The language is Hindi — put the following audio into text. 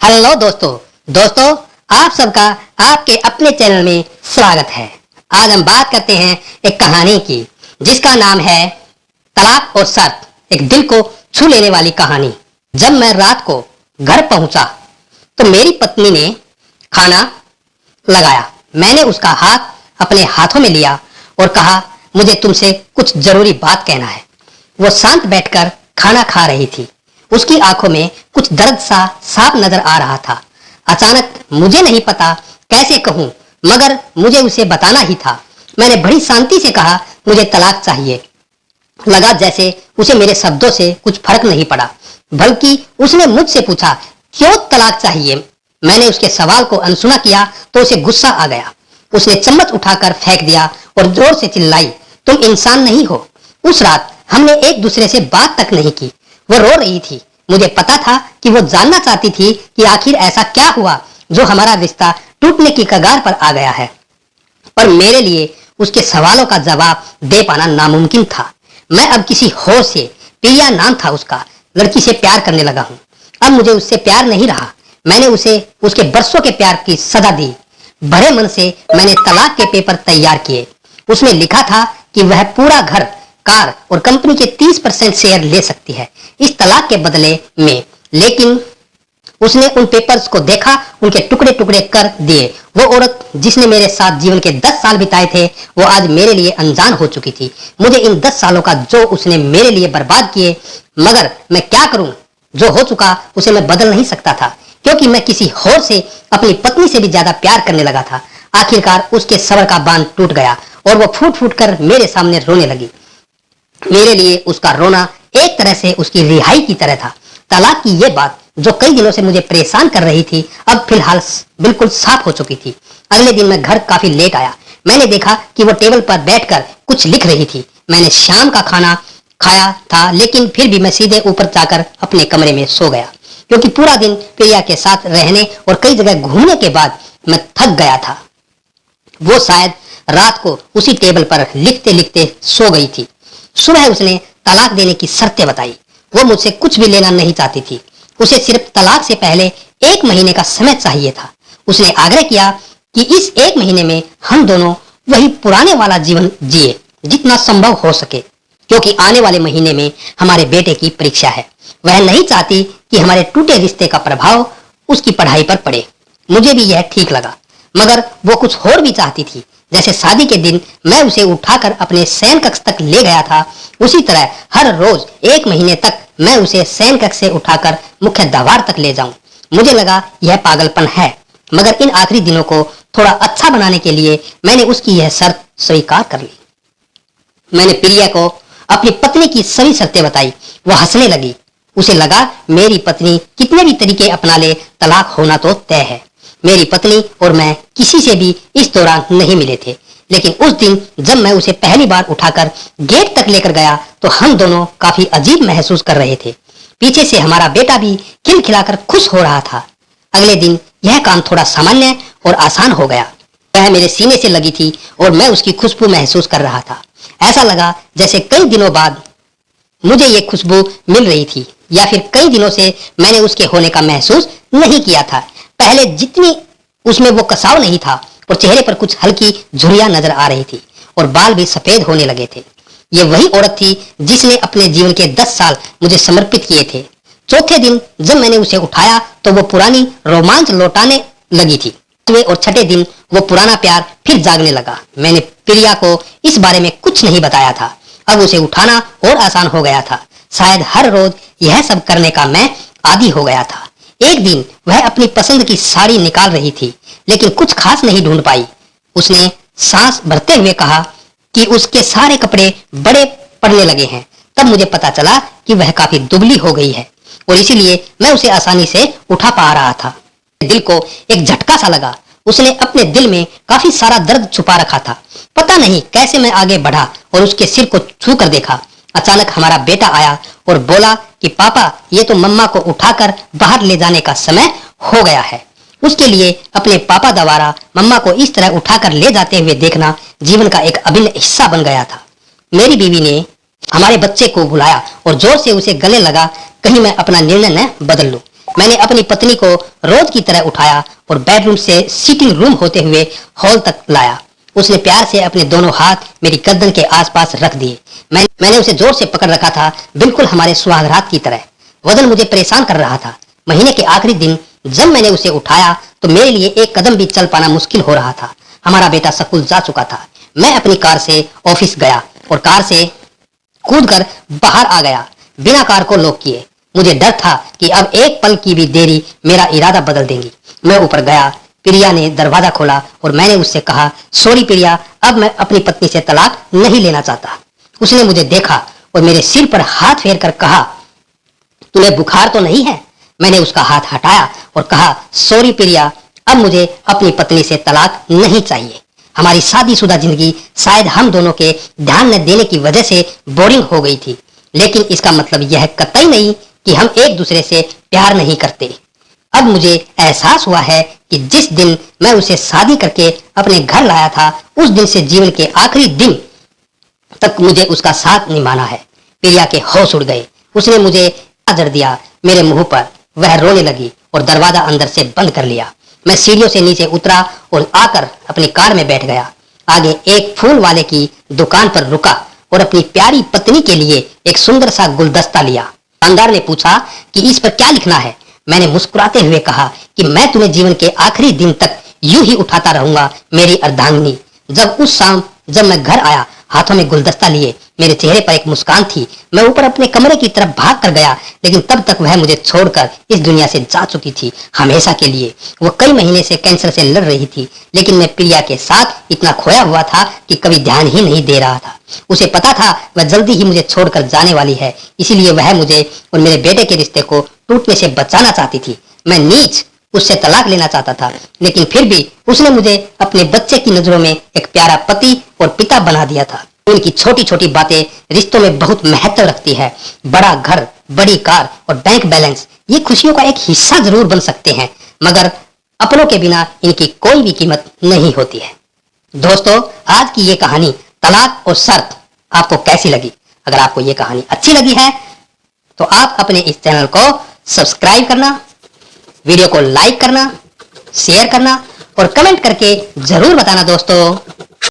हेलो दोस्तों आप सबका आपके अपने चैनल में स्वागत है। आज हम बात करते हैं एक कहानी की जिसका नाम है तलाक और शर्त, एक दिल को छू लेने वाली कहानी। जब मैं रात को घर पहुंचा तो मेरी पत्नी ने खाना लगाया। मैंने उसका हाथ अपने हाथों में लिया और कहा, मुझे तुमसे कुछ जरूरी बात कहना है। वो शांत बैठकर खाना खा रही थी। उसकी आंखों में कुछ दर्द सा साफ नजर आ रहा था। अचानक मुझे नहीं पता कैसे कहूं, मगर मुझे उसे बताना ही था। मैंने बड़ी शांति से कहा, मुझे तलाक चाहिए। लगा जैसे उसे मेरे शब्दों से कुछ फर्क नहीं पड़ा, बल्कि उसने मुझसे पूछा, क्यों तलाक चाहिए? मैंने उसके सवाल को अनसुना किया तो उसे गुस्सा आ गया। उसने चम्मच उठाकर फेंक दिया और जोर से चिल्लाई, तुम इंसान नहीं हो। उस रात हमने एक दूसरे से बात तक नहीं की। वो रो रही थी। मुझे पता था कि वो जानना चाहती थी कि आखिर ऐसा क्या हुआ जो हमारा रिश्ता टूटने की कगार पर आ गया है। पर मेरे लिए उसके सवालों का जवाब दे पाना नामुमकिन था। मैं अब किसी होश से, प्रिया नाम था उसका, लड़की से प्यार करने लगा हूँ। अब मुझे उससे प्यार नहीं रहा। मैंने उसे उसके बरसों के प्यार की सजा दी। भरे मन से मैंने तलाक के पेपर तैयार किए। उसमें लिखा था कि वह पूरा घर, कार और कंपनी के 30% शेयर ले सकती है इस तलाक के बदले में। लेकिन उसने उन पेपर्स को देखा, उनके टुकड़े टुकड़े कर दिए। वो औरत जिसने मेरे साथ जीवन के 10 साल बिताए थे, वो आज मेरे लिए अनजान हो चुकी थी। मुझे इन 10 सालों का जो उसने मेरे लिए बर्बाद किए, मगर मैं क्या करूं? जो हो चुका उसे मैं बदल नहीं सकता था, क्योंकि मैं किसी और से, अपनी पत्नी से भी ज्यादा प्यार करने लगा था। आखिरकार उसके सबर का बांध टूट गया और वो फूट फूट कर मेरे सामने रोने लगी। मेरे लिए उसका रोना एक तरह से उसकी रिहाई की तरह था। तलाक की ये बात जो कई दिनों से मुझे परेशान कर रही थी, अब फिलहाल बिल्कुल साफ हो चुकी थी। अगले दिन मैं घर काफी लेट आया। मैंने देखा कि वो टेबल पर बैठकर कुछ लिख रही थी। मैंने शाम का खाना खाया था, लेकिन फिर भी मैं सीधे ऊपर जाकर अपने कमरे में सो गया, क्योंकि पूरा दिन प्रिया के साथ रहने और कई जगह घूमने के बाद मैं थक गया था। वो शायद रात को उसी टेबल पर लिखते लिखते सो गई थी। सुबह उसने तलाक देने की शर्तें बताई। वो मुझसे कुछ भी लेना नहीं चाहती थी। उसे सिर्फ तलाक से पहले 1 महीने का समय चाहिए था। उसने आग्रह किया कि इस 1 महीने में हम दोनों वही पुराने वाला जीवन जिए जितना संभव हो सके, क्योंकि आने वाले महीने में हमारे बेटे की परीक्षा है। वह नहीं चाहती कि हमारे टूटे रिश्ते का प्रभाव उसकी पढ़ाई पर पड़े। मुझे भी यह ठीक लगा, मगर वो कुछ और भी चाहती थी। जैसे शादी के दिन मैं उसे उठाकर अपने शयन कक्ष तक ले गया था, उसी तरह हर रोज 1 महीने तक मैं उसे शयन कक्ष से उठाकर मुख्य द्वार तक ले जाऊं। मुझे लगा यह पागलपन है, मगर इन आखिरी दिनों को थोड़ा अच्छा बनाने के लिए मैंने उसकी यह शर्त स्वीकार कर ली। मैंने प्रिया को अपनी पत्नी की सभी शर्तें बताई। वो हंसने लगी। उसे लगा मेरी पत्नी कितने भी तरीके अपना ले, तलाक होना तो तय है। मेरी पत्नी और मैं किसी से भी इस दौरान नहीं मिले थे, लेकिन उस दिन जब मैं उसे पहली बार उठाकर गेट तक लेकर गया तो हम दोनों काफी अजीब महसूस कर रहे थे। पीछे से हमारा बेटा भी खिलखिलाकर खुश हो रहा था। अगले दिन यह काम थोड़ा सामान्य और आसान हो गया। वह मेरे सीने से लगी थी और मैं उसकी खुशबू महसूस कर रहा था। ऐसा लगा जैसे कई दिनों बाद मुझे ये खुशबू मिल रही थी, या फिर कई दिनों से मैंने उसके होने का महसूस नहीं किया था। पहले जितनी उसमें वो कसाव नहीं था और चेहरे पर कुछ हल्की झुर्रियां नजर आ रही थी और बाल भी सफेद होने लगे थे। ये वही औरत थी जिसने अपने जीवन के 10 साल मुझे समर्पित किए थे। चौथे दिन जब मैंने उसे उठाया तो वो पुरानी रोमांच लौटाने लगी थी। और छठे दिन वो पुराना प्यार फिर जागने लगा। मैंने प्रिया को इस बारे में कुछ नहीं बताया था। अब उसे उठाना और आसान हो गया था। शायद हर रोज यह सब करने का मैं आदी हो गया था। एक दिन वह अपनी पसंद की साड़ी निकाल रही थी, लेकिन कुछ खास नहीं ढूंढ पाई। उसने सांस भरते हुए कहा कि उसके सारे कपड़े बड़े पड़ने लगे हैं। तब मुझे पता चला कि वह काफी दुबली हो गई है और इसीलिए मैं उसे आसानी से उठा पा रहा था। दिल को एक झटका सा लगा। उसने अपने दिल में काफी सारा दर्द छुपा रखा था। पता नहीं कैसे मैं आगे बढ़ा और उसके सिर को छू कर देखा। अचानक हमारा बेटा आया और बोला कि पापा, ये तो मम्मा को उठाकर बाहर ले जाने का समय हो गया है। उसके लिए अपने पापा द्वारा मम्मा को इस तरह उठाकर ले जाते हुए देखना जीवन का एक अभिन्न हिस्सा बन गया था। मेरी बीवी ने हमारे बच्चे को बुलाया और जोर से उसे गले लगा, कहीं मैं अपना निर्णय न बदल लूं। मैंने अपनी पत्नी को रोज की तरह उठाया और बेडरूम से सीटिंग रूम होते हुए हॉल तक लाया। उसने प्यार से अपने दोनों हाथ मेरी गर्दन के आसपास रख दिए। मैंने उसे जोर से पकड़ रखा था, बिल्कुल हमारे सुहागरात की तरह। वजन मुझे परेशान कर रहा था। महीने के आखिरी दिन जब मैंने उसे उठाया तो मेरे लिए एक कदम भी चल पाना मुश्किल हो रहा था। हमारा बेटा स्कूल जा चुका था। मैं अपनी कार से ऑफिस गया और कार से कूदकर बाहर आ गया, बिना कार को लॉक किए। मुझे डर था कि अब एक पल की भी देरी मेरा इरादा बदल देंगी। मैं ऊपर गया। प्रिया ने दरवाजा खोला और मैंने उससे कहा, सॉरी प्रिया, अब मैं अपनी पत्नी से तलाक नहीं लेना चाहता। उसने मुझे देखा और मेरे सिर पर हाथ फेर कर कहा, तुम्हें बुखार तो नहीं है? मैंने उसका हाथ हटाया और कहा, सॉरी प्रिया, अब मुझे अपनी पत्नी से तलाक नहीं चाहिए। हमारी शादीशुदा जिंदगी शायद हम दोनों के ध्यान न देने की वजह से बोरिंग हो गई थी, लेकिन इसका मतलब यह कतई नहीं कि हम एक दूसरे से प्यार नहीं करते। अब मुझे एहसास हुआ है कि जिस दिन मैं उसे शादी करके अपने घर लाया था, उस दिन से जीवन के आखिरी दिन तक मुझे उसका साथ निभाना है। प्रिया के होश उड़ गए। उसने मुझे आदर दिया मेरे मुंह पर। वह रोने लगी और दरवाजा अंदर से बंद कर लिया। मैं सीढ़ियों से नीचे उतरा और आकर अपनी कार में बैठ गया। आगे एक फूल वाले की दुकान पर रुका और अपनी प्यारी पत्नी के लिए एक सुंदर सा गुलदस्ता लिया। दुकानदार ने पूछा कि इस पर क्या लिखना है। मैंने मुस्कुराते हुए कहा कि मैं तुम्हें जीवन के आखिरी दिन तक यूं ही उठाता रहूंगा मेरी अर्धांगिनी। जब उस शाम जब मैं घर आया, हाथों में गुलदस्ता लिए, मेरे चेहरे पर एक मुस्कान थी। मैं ऊपर अपने कमरे की तरफ भाग कर गया, लेकिन तब तक वह मुझे छोड़कर इस दुनिया से जा चुकी थी, हमेशा के लिए। वो कई महीने से कैंसर से लड़ रही थी, लेकिन मैं प्रिया के साथ इतना खोया हुआ था कि कभी ध्यान ही नहीं दे रहा था। उसे पता था वह जल्दी ही मुझे छोड़कर जाने वाली है, इसीलिए वह मुझे और मेरे बेटे के रिश्ते को टूटने से बचाना चाहती थी। मैं नीच उससे तलाक लेना चाहता था, लेकिन फिर भी उसने मुझे अपने बच्चे की नजरों में एक प्यारा पति और पिता बना दिया था। उनकी छोटी छोटी बातें रिश्तों में बहुत महत्व रखती है। बड़ा घर, बड़ी कार और बैंक बैलेंस ये खुशियों का एक हिस्सा जरूर बन सकते हैं, मगर अपनों के बिना इनकी कोई भी कीमत नहीं होती है। दोस्तों, आज की ये कहानी तलाक और शर्त आपको कैसी लगी? अगर आपको ये कहानी अच्छी लगी है तो आप अपने इस चैनल को सब्सक्राइब करना, वीडियो को लाइक करना, शेयर करना और कमेंट करके जरूर बताना दोस्तों।